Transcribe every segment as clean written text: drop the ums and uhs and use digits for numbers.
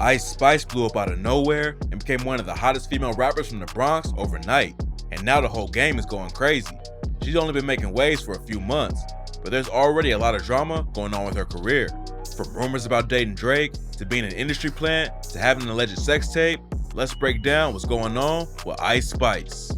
Ice Spice blew up out of nowhere and became one of the hottest female rappers from the Bronx overnight, and now the whole game is going crazy. She's only been making waves for a few months, but there's already a lot of drama going on with her career. From rumors about dating Drake, to being an industry plant, to having an alleged sex tape, let's break down what's going on with Ice Spice.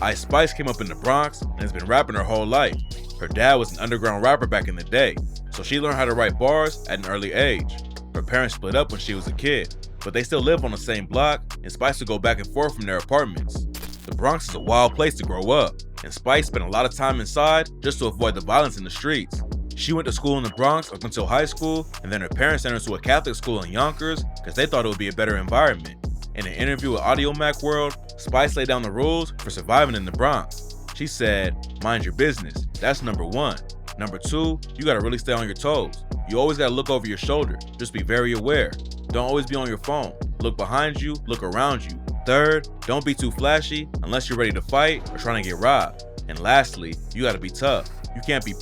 Ice Spice came up in the Bronx and has been rapping her whole life. Her dad was an underground rapper back in the day, so she learned how to write bars at an early age. Her parents split up when she was a kid, but they still live on the same block, and Spice would go back and forth from their apartments. The Bronx is a wild place to grow up, and Spice spent a lot of time inside just to avoid the violence in the streets. She went to school in the Bronx up until high school, and then her parents sent her to a Catholic school in Yonkers because they thought it would be a better environment. In an interview with Audio Mac World, Spice laid down the rules for surviving in the Bronx. She said, "Mind your business, that's number one. Number two, you gotta really stay on your toes. You always gotta look over your shoulder, just be very aware. Don't always be on your phone. Look behind you, look around you. Third, don't be too flashy unless you're ready to fight or trying to get robbed. And lastly, you gotta be tough. You can't be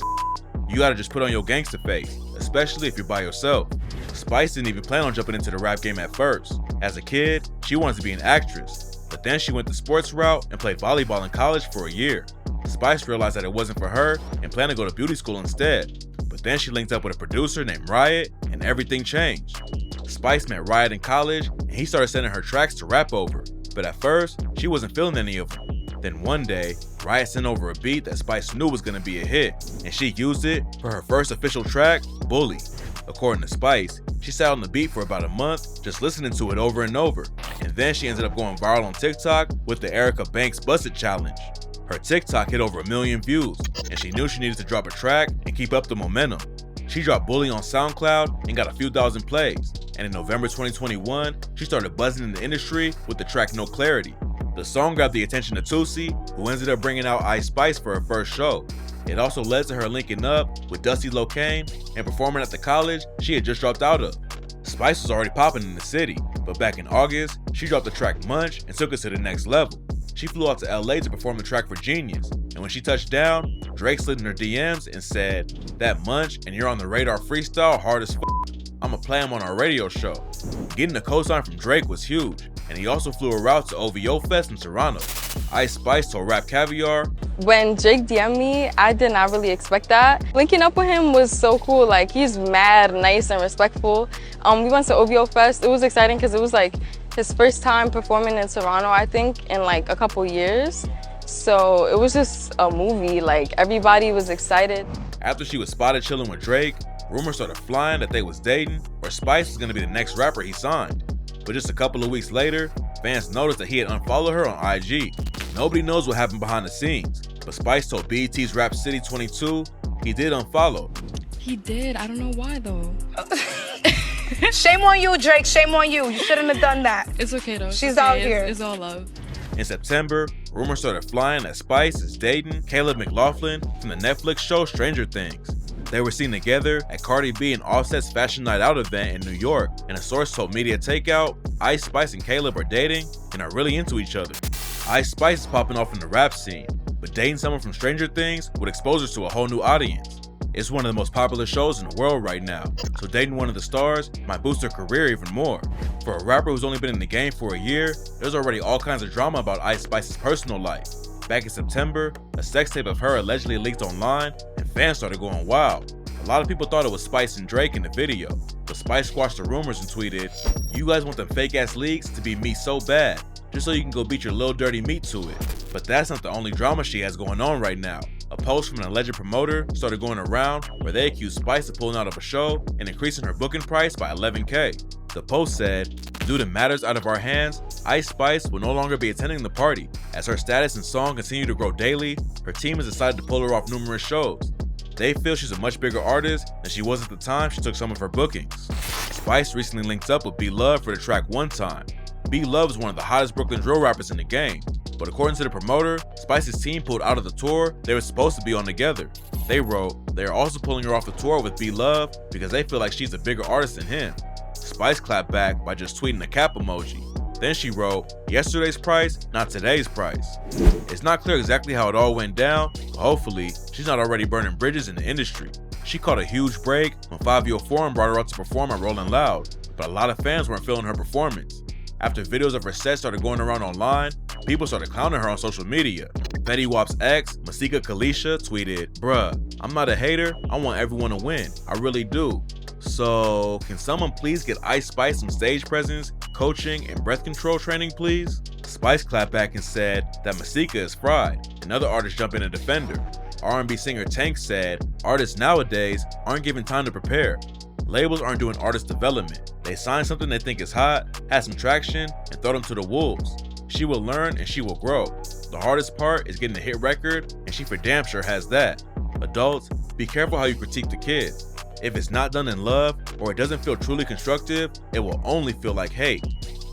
You gotta just put on your gangster face, especially if you're by yourself." Spice didn't even plan on jumping into the rap game at first. As a kid, she wanted to be an actress, but then she went the sports route and played volleyball in college for a year. Spice realized that it wasn't for her and planned to go to beauty school instead. But then she linked up with a producer named Riot and everything changed. Spice met Riot in college and he started sending her tracks to rap over, but at first, she wasn't feeling any of them. Then one day, Riot sent over a beat that Spice knew was gonna be a hit, and she used it for her first official track, Bully. According to Spice, she sat on the beat for about a month, just listening to it over and over, and then she ended up going viral on TikTok with the Erica Banks Busted Challenge. Her TikTok hit over 1 million views, and she knew she needed to drop a track and keep up the momentum. She dropped Bully on SoundCloud and got a few thousand plays, and in November 2021, she started buzzing in the industry with the track No Clarity. The song grabbed the attention of Tootsie, who ended up bringing out Ice Spice for her first show. It also led to her linking up with Dusty Locane and performing at the college she had just dropped out of. Spice was already popping in the city, but back in August, she dropped the track Munch and took it to the next level. She flew out to LA to perform the track for Genius, and when she touched down, Drake slid in her DMs and said, "That Munch and You're on the Radar freestyle hard as f***. I'ma play him on our radio show." Getting a cosign from Drake was huge, and he also flew her out to OVO Fest in Toronto. Ice Spice told Rap Caviar, "When Drake DM'd me, I did not really expect that. Linking up with him was so cool. Like, he's mad nice and respectful. We went to OVO Fest. It was exciting because it was like his first time performing in Toronto, I think, in like a couple years. So it was just a movie. Like, everybody was excited." After she was spotted chilling with Drake, rumors started flying that they was dating or Spice was gonna be the next rapper he signed. But just a couple of weeks later, fans noticed that he had unfollowed her on IG. Nobody knows what happened behind the scenes, but Spice told BET's Rap City 22 he did unfollow. He did. I don't know why though. Shame on you, Drake. Shame on you. You shouldn't have done that. It's okay though. She's okay. out here. It's all love. In September, rumors started flying that Spice is dating Caleb McLaughlin from the Netflix show Stranger Things. They were seen together at Carti B and Offset's Fashion Night Out event in New York, and a source told Media Takeout, Ice Spice and Caleb are dating and are really into each other. Ice Spice is popping off in the rap scene, but dating someone from Stranger Things would expose her to a whole new audience. It's one of the most popular shows in the world right now, so dating one of the stars might boost her career even more. For a rapper who's only been in the game for a year, there's already all kinds of drama about Ice Spice's personal life. Back in September, a sex tape of her allegedly leaked online, and fans started going wild. A lot of people thought it was Spice and Drake in the video, but Spice squashed the rumors and tweeted, "You guys want them fake ass leaks to be me so bad, just so you can go beat your little dirty meat to it." But that's not the only drama she has going on right now. A post from an alleged promoter started going around where they accused Spice of pulling out of a show and increasing her booking price by $11K. The post said, "Due to matters out of our hands, Ice Spice will no longer be attending the party. As her status and song continue to grow daily, her team has decided to pull her off numerous shows. They feel she's a much bigger artist than she was at the time she took some of her bookings." Spice recently linked up with B Love for the track One Time. B Love is one of the hottest Brooklyn drill rappers in the game, but according to the promoter, Spice's team pulled out of the tour they were supposed to be on together. They wrote, they are also pulling her off the tour with B Love because they feel like she's a bigger artist than him. Spice clapped back by just tweeting a cap emoji. Then she wrote, "Yesterday's price, not today's price." It's not clear exactly how it all went down, but hopefully she's not already burning bridges in the industry. She caught a huge break when 504 brought her out to perform at Rolling Loud. but a lot of fans weren't feeling her performance. After videos of her set started going around online, people started clowning her on social media. Fetty Wap's ex, Masika Kalisha, tweeted, "Bruh, I'm not a hater, I want everyone to win, I really do. So, can someone please get Ice Spice some stage presence, coaching, and breath control training, please?" Spice clapped back and said that Masika is fried. Another artist jumped in to defend her. R&B singer Tank said, "Artists nowadays aren't given time to prepare. Labels aren't doing artist development. They sign something they think is hot, has some traction, and throw them to the wolves. She will learn and she will grow. The hardest part is getting a hit record, and she for damn sure has that. Adults, be careful how you critique the kids. If it's not done in love, or it doesn't feel truly constructive, it will only feel like hate.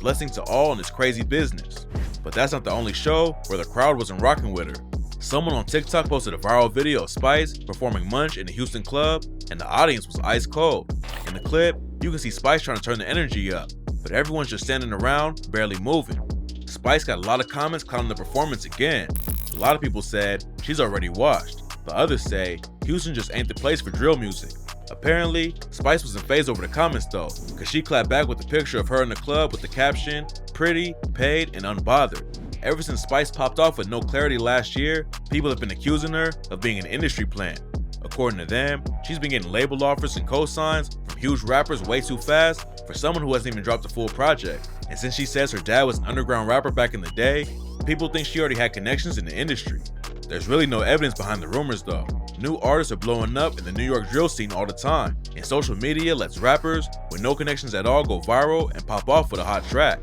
Blessings to all in this crazy business." But that's not the only show where the crowd wasn't rocking with her. Someone on TikTok posted a viral video of Spice performing Munch in a Houston club, and the audience was ice cold. In the clip, you can see Spice trying to turn the energy up, but everyone's just standing around, barely moving. Spice got a lot of comments clowning the performance again. A lot of people said she's already washed, but others say Houston just ain't the place for drill music. Apparently, Spice wasn't fazed over the comments though, cause she clapped back with a picture of her in the club with the caption, "Pretty, paid, and unbothered." Ever since Spice popped off with no clarity last year, people have been accusing her of being an industry plant. According to them, she's been getting label offers and cosigns from huge rappers way too fast for someone who hasn't even dropped a full project. And since she says her dad was an underground rapper back in the day, people think she already had connections in the industry. There's really no evidence behind the rumors though. New artists are blowing up in the New York drill scene all the time, and social media lets rappers with no connections at all go viral and pop off with a hot track.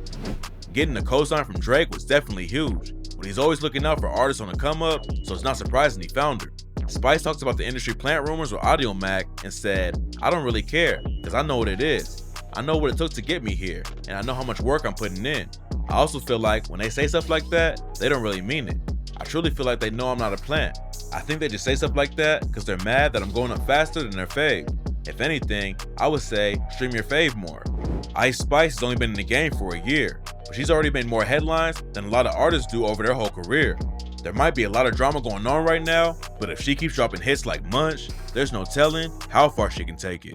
Getting a cosign from Drake was definitely huge, but he's always looking out for artists on the come up, so it's not surprising he found her. Spice talks about the industry plant rumors with Audio Mac and said, "I don't really care, cause I know what it is. I know what it took to get me here, and I know how much work I'm putting in. I also feel like when they say stuff like that, they don't really mean it. I truly feel like they know I'm not a plant. I think they just say stuff like that because they're mad that I'm going up faster than their fave. If anything, I would say stream your fave more." Ice Spice has only been in the game for a year, but she's already made more headlines than a lot of artists do over their whole career. There might be a lot of drama going on right now, but if she keeps dropping hits like Munch, there's no telling how far she can take it.